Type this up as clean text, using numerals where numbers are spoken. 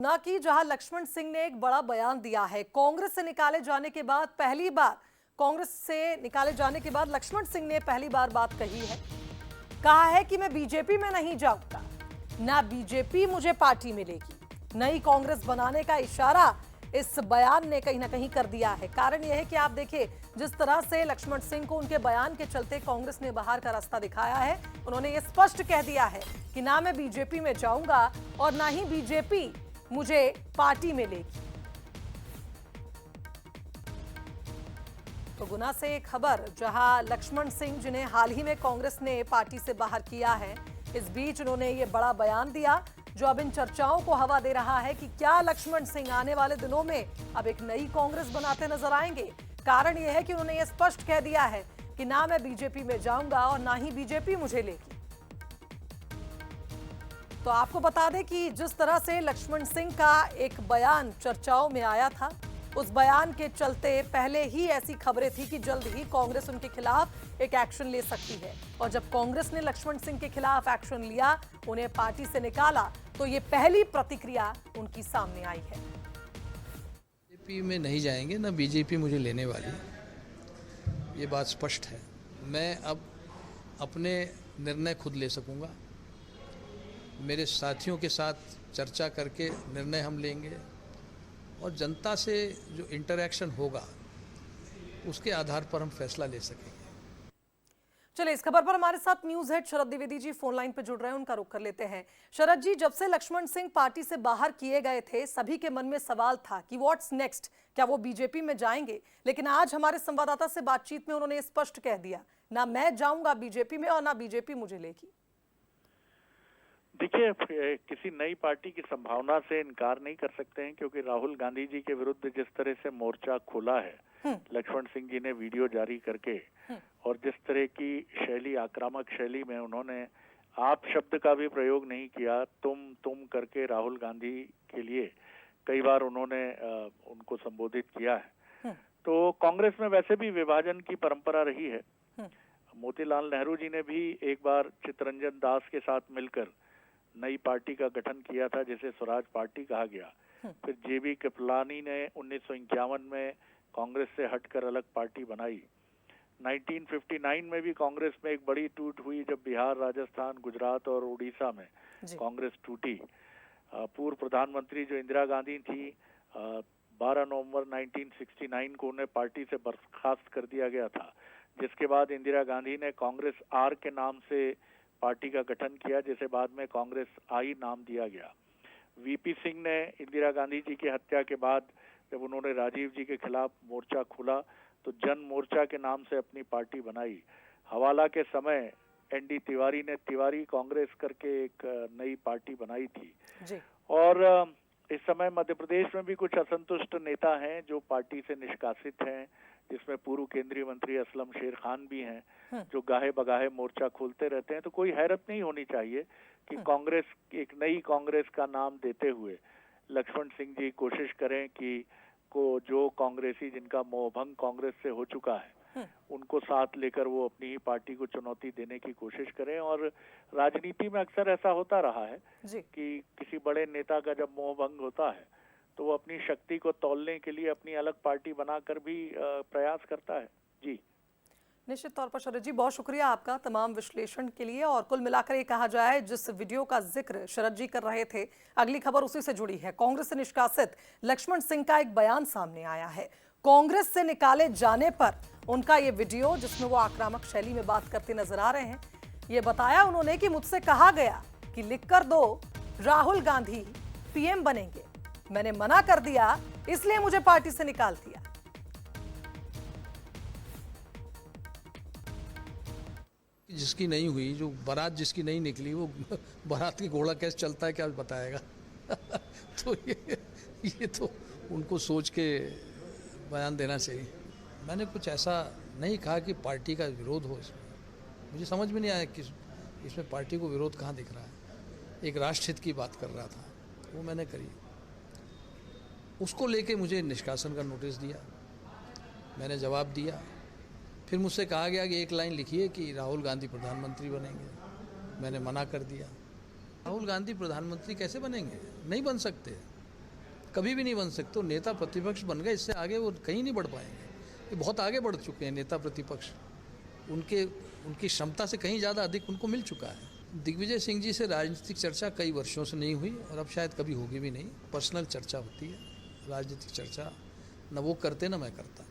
ना कि जहां लक्ष्मण सिंह ने एक बड़ा बयान दिया है। कांग्रेस से निकाले जाने के बाद लक्ष्मण सिंह ने पहली बार बात कही है। कहा है कि मैं बीजेपी में नहीं जाऊंगा, ना बीजेपी मुझे पार्टी मिलेगी। नई कांग्रेस बनाने का इशारा इस बयान ने कहीं ना कहीं कर दिया है। कारण यह है कि आप देखिए, जिस तरह से लक्ष्मण सिंह को उनके बयान के चलते कांग्रेस ने बाहर का रास्ता दिखाया है। उन्होंने ये स्पष्ट कह दिया है कि ना मैं बीजेपी में जाऊंगा और ना ही बीजेपी मुझे पार्टी में लेगी। तो गुना से खबर, जहां लक्ष्मण सिंह, जिन्हें हाल ही में कांग्रेस ने पार्टी से बाहर किया है, इस बीच उन्होंने ये बड़ा बयान दिया जो अब इन चर्चाओं को हवा दे रहा है कि क्या लक्ष्मण सिंह आने वाले दिनों में अब एक नई कांग्रेस बनाते नजर आएंगे। कारण यह है कि उन्होंने ये स्पष्ट कह दिया है कि ना मैं बीजेपी में जाऊंगा और ना ही बीजेपी मुझे लेगी। तो आपको बता दें कि जिस तरह से लक्ष्मण सिंह का एक बयान चर्चाओं में आया था, उस बयान के चलते पहले ही ऐसी खबरें थी कि जल्द ही कांग्रेस उनके खिलाफ एक एक्शन ले सकती है। और जब कांग्रेस ने लक्ष्मण सिंह के खिलाफ एक्शन लिया, उन्हें पार्टी से निकाला, तो ये पहली प्रतिक्रिया उनकी सामने आई है। बीजेपी में नहीं जाएंगे, ना बीजेपी मुझे लेने वाली, ये बात स्पष्ट है। मैं अब अपने निर्णय खुद ले सकूंगा। मेरे साथियों के साथ चर्चा करके निर्णय हम लेंगे और जनता से जो इंटरैक्शन होगा उसके आधार पर हम फैसला ले सकेंगे। चलिए, इस खबर पर हमारे साथ न्यूज हेड शरद द्विवेदी जी फोन लाइन पर जुड़ रहे हैं, उनका रुख कर लेते हैं। शरद जी, जब से लक्ष्मण सिंह पार्टी से बाहर किए गए थे, सभी के मन में सवाल था कि व्हाट्स नेक्स्ट, क्या वो बीजेपी में जाएंगे। लेकिन आज हमारे संवाददाता से बातचीत में उन्होंने स्पष्ट कह दिया, ना मैं जाऊंगा बीजेपी में और ना बीजेपी मुझे लेगी। देखिए, किसी नई पार्टी की संभावना से इनकार नहीं कर सकते हैं, क्योंकि राहुल गांधी जी के विरुद्ध जिस तरह से मोर्चा खोला है लक्ष्मण सिंह जी ने वीडियो जारी करके, और जिस तरह की शैली, आक्रामक शैली में उन्होंने आप शब्द का भी प्रयोग नहीं किया, तुम करके राहुल गांधी के लिए कई बार उन्होंने उनको संबोधित किया है। तो कांग्रेस में वैसे भी विभाजन की परंपरा रही है। मोतीलाल नेहरू जी ने भी एक बार चित्तरंजन दास के साथ मिलकर नई पार्टी का गठन किया था, जिसे स्वराज पार्टी कहा गया। फिर जेबी कृपलानी ने 1951 में कांग्रेस से हटकर अलग पार्टी बनाई। 1959 में भी कांग्रेस में एक बड़ी टूट हुई, जब बिहार, राजस्थान, गुजरात और उड़ीसा में कांग्रेस टूटी। पूर्व प्रधानमंत्री जो इंदिरा गांधी थी, 12 नवंबर 1969 को उन्हें पार्टी से बर्खास्त कर दिया गया था, जिसके बाद इंदिरा गांधी ने कांग्रेस आर के नाम से पार्टी का गठन किया, जिसे बाद में कांग्रेस आई नाम दिया गया। वीपी सिंह ने इंदिरा गांधी जी की हत्या के बाद जब उन्होंने राजीव जी के खिलाफ मोर्चा खोला, तो जन मोर्चा के नाम से अपनी पार्टी बनाई। हवाला के समय एनडी तिवारी ने तिवारी कांग्रेस करके एक नई पार्टी बनाई थी जी। और इस समय मध्य प्रदेश में भी कुछ असंतुष्ट नेता हैं जो पार्टी से निष्कासित हैं, जिसमें पूर्व केंद्रीय मंत्री असलम शेर खान भी हैं, जो गाहे बगाहे मोर्चा खोलते रहते हैं। तो कोई हैरत नहीं होनी चाहिए कि कांग्रेस, एक नई कांग्रेस का नाम देते हुए लक्ष्मण सिंह जी कोशिश करें कि जो कांग्रेसी जिनका मोहभंग कांग्रेस से हो चुका है, उनको साथ लेकर वो अपनी ही पार्टी को चुनौती देने की कोशिश करें। और राजनीति में अक्सर ऐसा होता रहा है कि किसी बड़े नेता का जब मोहभंग होता है तो वो अपनी शक्ति को तौलने के लिए अपनी अलग पार्टी बनाकर भी प्रयास करता है। जी, निश्चित तौर पर शरद जी, बहुत शुक्रिया आपका तमाम विश्लेषण के लिए। और कुल मिलाकर ये कहा जाए, जिस वीडियो का जिक्र शरद जी कर रहे थे, अगली खबर उसी से जुड़ी है। कांग्रेस से निष्कासित लक्ष्मण सिंह का एक बयान सामने आया है। कांग्रेस से निकाले जाने पर उनका ये वीडियो, जिसमें वो आक्रामक शैली में बात करते नजर आ रहे हैं, ये बताया उन्होंने कि मुझसे कहा गया कि लिख कर दो राहुल गांधी पीएम बनेंगे, मैंने मना कर दिया, इसलिए मुझे पार्टी से निकाल दिया। जिसकी नहीं हुई, जो बारात जिसकी नहीं निकली, वो बारात की घोड़ा कैसे चलता है क्या बताएगा। तो ये तो उनको सोच के बयान देना चाहिए। मैंने कुछ ऐसा नहीं कहा कि पार्टी का विरोध हो इसमें। मुझे समझ में नहीं आया कि इसमें पार्टी को विरोध कहाँ दिख रहा है। एक राष्ट्रहित की बात कर रहा था, वो मैंने करी। उसको लेके मुझे निष्कासन का नोटिस दिया, मैंने जवाब दिया। फिर मुझसे कहा गया कि एक लाइन लिखिए कि राहुल गांधी प्रधानमंत्री बनेंगे, मैंने मना कर दिया। राहुल गांधी प्रधानमंत्री कैसे बनेंगे? नहीं बन सकते। कभी भी नहीं बन सकते। तो नेता प्रतिपक्ष बन गए, इससे आगे वो कहीं नहीं बढ़ पाएंगे। ये बहुत आगे बढ़ चुके हैं नेता प्रतिपक्ष, उनकी क्षमता से कहीं ज़्यादा अधिक उनको मिल चुका है। दिग्विजय सिंह जी से राजनीतिक चर्चा कई वर्षों से नहीं हुई और अब शायद कभी होगी भी नहीं। पर्सनल चर्चा होती है, राजनीतिक चर्चा न वो करते न मैं करता।